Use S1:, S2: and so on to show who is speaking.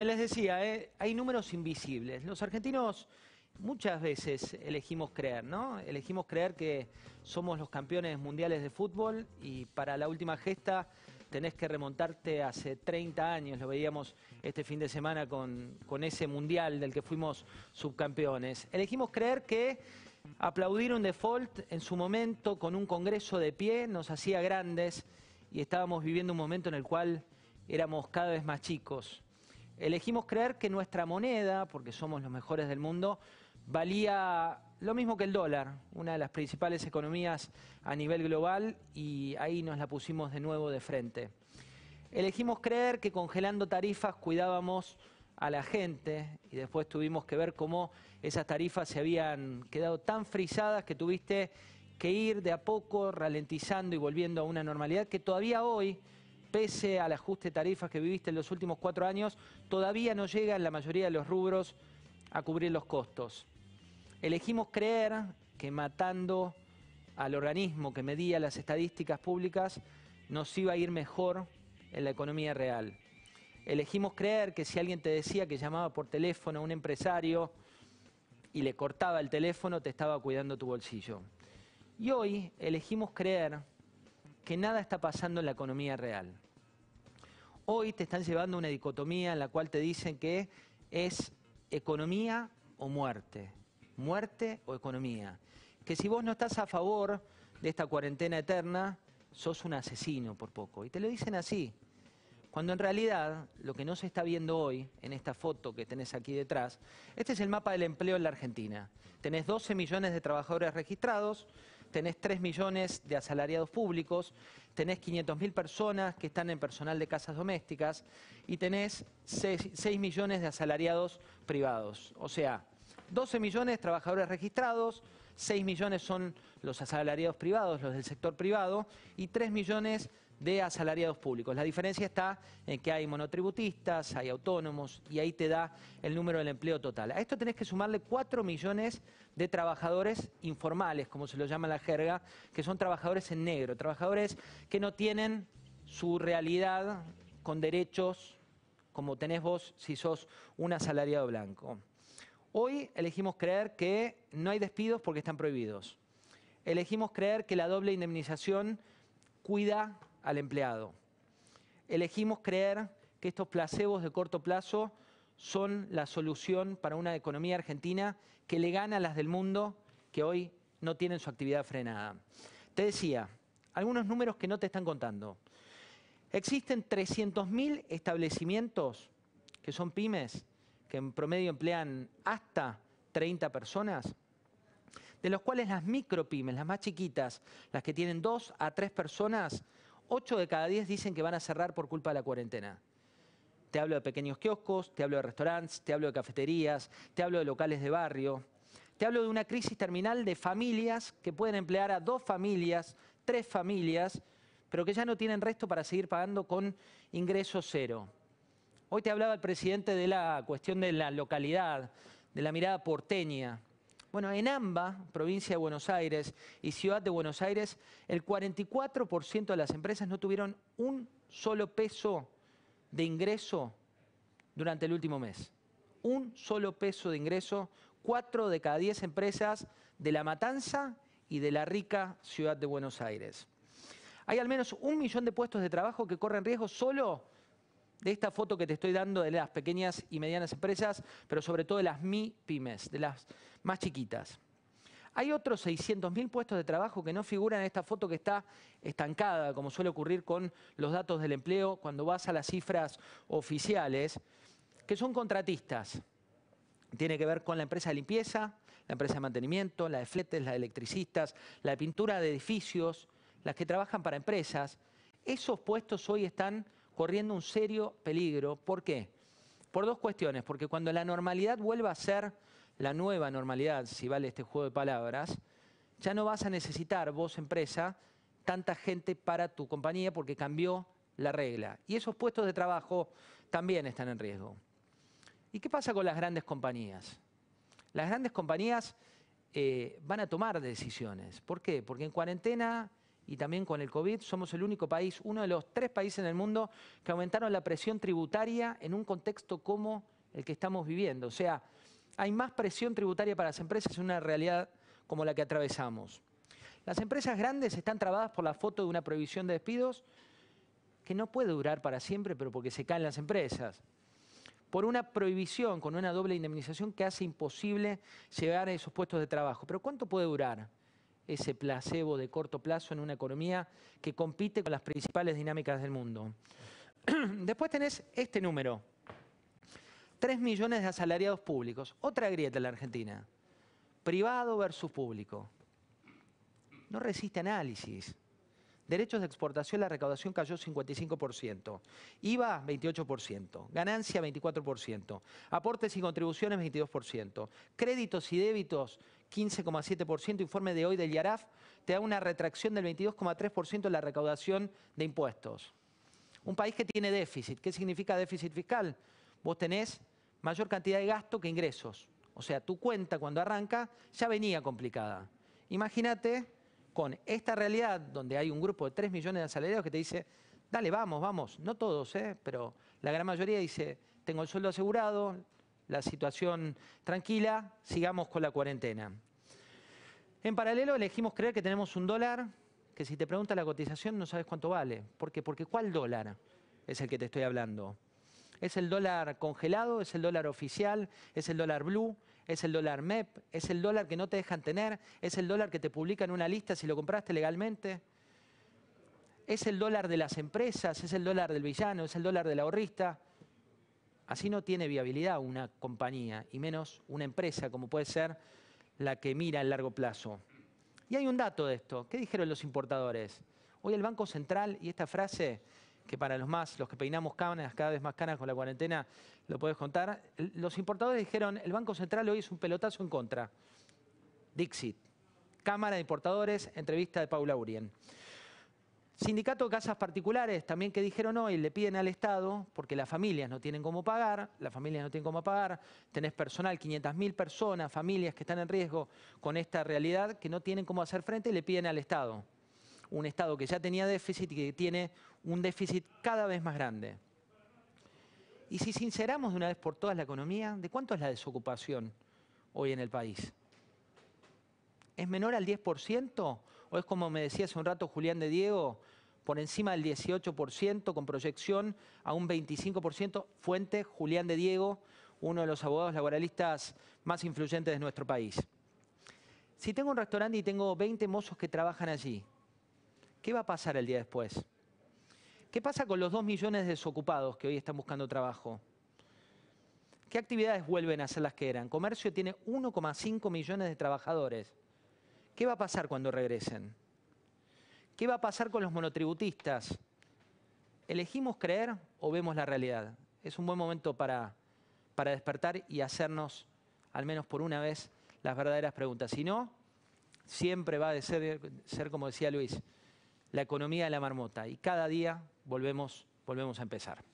S1: Les decía, hay números invisibles. Los argentinos muchas veces elegimos creer, ¿no? Elegimos creer que somos los campeones mundiales de fútbol y para la última gesta tenés que remontarte hace 30 años. Lo veíamos este fin de semana con ese mundial del que fuimos subcampeones. Elegimos creer que aplaudir un default en su momento con un Congreso de pie nos hacía grandes y estábamos viviendo un momento en el cual éramos cada vez más chicos. Elegimos creer que nuestra moneda, porque somos los mejores del mundo, valía lo mismo que el dólar, una de las principales economías a nivel global, y ahí nos la pusimos de nuevo de frente. Elegimos creer que congelando tarifas cuidábamos a la gente y después tuvimos que ver cómo esas tarifas se habían quedado tan frisadas que tuviste que ir de a poco ralentizando y volviendo a una normalidad que todavía hoy, pese al ajuste de tarifas que viviste en los últimos 4 años, todavía no llega en la mayoría de los rubros a cubrir los costos. Elegimos creer que matando al organismo que medía las estadísticas públicas nos iba a ir mejor en la economía real. Elegimos creer que si alguien te decía que llamaba por teléfono a un empresario y le cortaba el teléfono, te estaba cuidando tu bolsillo. Y hoy elegimos creer que nada está pasando en la economía real. Hoy te están llevando una dicotomía en la cual te dicen que es economía o muerte, muerte o economía. Que si vos no estás a favor de esta cuarentena eterna, sos un asesino por poco. Y te lo dicen así. Cuando en realidad lo que no se está viendo hoy, en esta foto que tenés aquí detrás, este es el mapa del empleo en la Argentina. Tenés 12 millones de trabajadores registrados, tenés 3 millones de asalariados públicos, tenés 500.000 personas que están en personal de casas domésticas y tenés 6 millones de asalariados privados. O sea, 12 millones de trabajadores registrados, 6 millones son los asalariados privados, los del sector privado, y 3 millones de asalariados públicos. La diferencia está en que hay monotributistas, hay autónomos, y ahí te da el número del empleo total. A esto tenés que sumarle 4 millones de trabajadores informales, como se lo llama en la jerga, que son trabajadores en negro, trabajadores que no tienen su realidad con derechos como tenés vos si sos un asalariado blanco. Hoy elegimos creer que no hay despidos porque están prohibidos. Elegimos creer que la doble indemnización cuida al empleado. Elegimos creer que estos placebos de corto plazo son la solución para una economía argentina que le gana a las del mundo que hoy no tienen su actividad frenada. Te decía, algunos números que no te están contando. Existen 300.000 establecimientos que son pymes, que en promedio emplean hasta 30 personas, de los cuales las micropymes, las más chiquitas, las que tienen 2 a 3 personas, 8 de cada 10 dicen que van a cerrar por culpa de la cuarentena. Te hablo de pequeños kioscos, te hablo de restaurantes, te hablo de cafeterías, te hablo de locales de barrio. Te hablo de una crisis terminal de familias que pueden emplear a 2 familias, 3 familias, pero que ya no tienen resto para seguir pagando con ingreso cero. Hoy te hablaba el presidente de la cuestión de la localidad, de la mirada porteña. Bueno, en AMBA, provincia de Buenos Aires y ciudad de Buenos Aires, el 44% de las empresas no tuvieron un solo peso de ingreso durante el último mes. Un solo peso de ingreso, 4 de cada 10 empresas de La Matanza y de la rica ciudad de Buenos Aires. Hay al menos 1 millón de puestos de trabajo que corren riesgo solo de esta foto que te estoy dando de las pequeñas y medianas empresas, pero sobre todo de las MIPYMES, de las más chiquitas. Hay otros 600.000 puestos de trabajo que no figuran en esta foto que está estancada, como suele ocurrir con los datos del empleo cuando vas a las cifras oficiales, que son contratistas. Tiene que ver con la empresa de limpieza, la empresa de mantenimiento, la de fletes, la de electricistas, la de pintura de edificios, las que trabajan para empresas. Esos puestos hoy están corriendo un serio peligro. ¿Por qué? Por 2 cuestiones. Porque cuando la normalidad vuelva a ser la nueva normalidad, si vale este juego de palabras, ya no vas a necesitar vos, empresa, tanta gente para tu compañía porque cambió la regla. Y esos puestos de trabajo también están en riesgo. ¿Y qué pasa con las grandes compañías? Las grandes compañías van a tomar decisiones. ¿Por qué? Porque en cuarentena y también con el COVID, somos el único país, uno de los 3 países en el mundo que aumentaron la presión tributaria en un contexto como el que estamos viviendo. O sea, hay más presión tributaria para las empresas en una realidad como la que atravesamos. Las empresas grandes están trabadas por la foto de una prohibición de despidos que no puede durar para siempre, pero porque se caen las empresas. Por una prohibición con una doble indemnización que hace imposible llegar a esos puestos de trabajo. Pero ¿cuánto puede durar ese placebo de corto plazo en una economía que compite con las principales dinámicas del mundo? Después tenés este número. 3 millones de asalariados públicos. Otra grieta en la Argentina. Privado versus público. No resiste análisis. Derechos de exportación, la recaudación cayó 55%. IVA, 28%. Ganancia, 24%. Aportes y contribuciones, 22%. Créditos y débitos, 15,7%. Informe de hoy del IARAF te da una retracción del 22,3% en la recaudación de impuestos. Un país que tiene déficit. ¿Qué significa déficit fiscal? Vos tenés mayor cantidad de gasto que ingresos. O sea, tu cuenta cuando arranca ya venía complicada. Imagínate con esta realidad donde hay un grupo de 3 millones de asalariados que te dice, dale, vamos, vamos. No todos, pero la gran mayoría dice, tengo el sueldo asegurado, la situación tranquila, sigamos con la cuarentena. En paralelo elegimos creer que tenemos un dólar que si te pregunta la cotización no sabes cuánto vale. ¿Por qué? Porque ¿cuál dólar es el que te estoy hablando? ¿Es el dólar congelado? ¿Es el dólar oficial? ¿Es el dólar blue? ¿Es el dólar MEP? ¿Es el dólar que no te dejan tener? ¿Es el dólar que te publica en una lista si lo compraste legalmente? ¿Es el dólar de las empresas? ¿Es el dólar del villano? ¿Es el dólar del ahorrista? Así no tiene viabilidad una compañía, y menos una empresa como puede ser la que mira a largo plazo. Y hay un dato de esto. ¿Qué dijeron los importadores? Hoy el Banco Central, y esta frase que para los que peinamos canas, cada vez más canas con la cuarentena, lo podés contar. Los importadores dijeron, el Banco Central hoy es un pelotazo en contra. Dixit. Cámara de Importadores, entrevista de Paula Urien. Sindicato de Casas Particulares, también que dijeron hoy, le piden al Estado, porque las familias no tienen cómo pagar, tenés personal, 500.000 personas, familias que están en riesgo con esta realidad, que no tienen cómo hacer frente y le piden al Estado. Un Estado que ya tenía déficit y que tiene un déficit cada vez más grande. Y si sinceramos de una vez por todas la economía, ¿de cuánto es la desocupación hoy en el país? ¿Es menor al 10% o es, como me decía hace un rato Julián de Diego, por encima del 18% con proyección a un 25%? Fuente Julián de Diego, uno de los abogados laboralistas más influyentes de nuestro país. Si tengo un restaurante y tengo 20 mozos que trabajan allí, ¿qué va a pasar el día después? ¿Qué pasa con los 2 millones de desocupados que hoy están buscando trabajo? ¿Qué actividades vuelven a ser las que eran? Comercio tiene 1,5 millones de trabajadores. ¿Qué va a pasar cuando regresen? ¿Qué va a pasar con los monotributistas? ¿Elegimos creer o vemos la realidad? Es un buen momento para despertar y hacernos, al menos por una vez, las verdaderas preguntas. Si no, siempre va a ser como decía Luis, la economía de la marmota. Y cada día volvemos a empezar.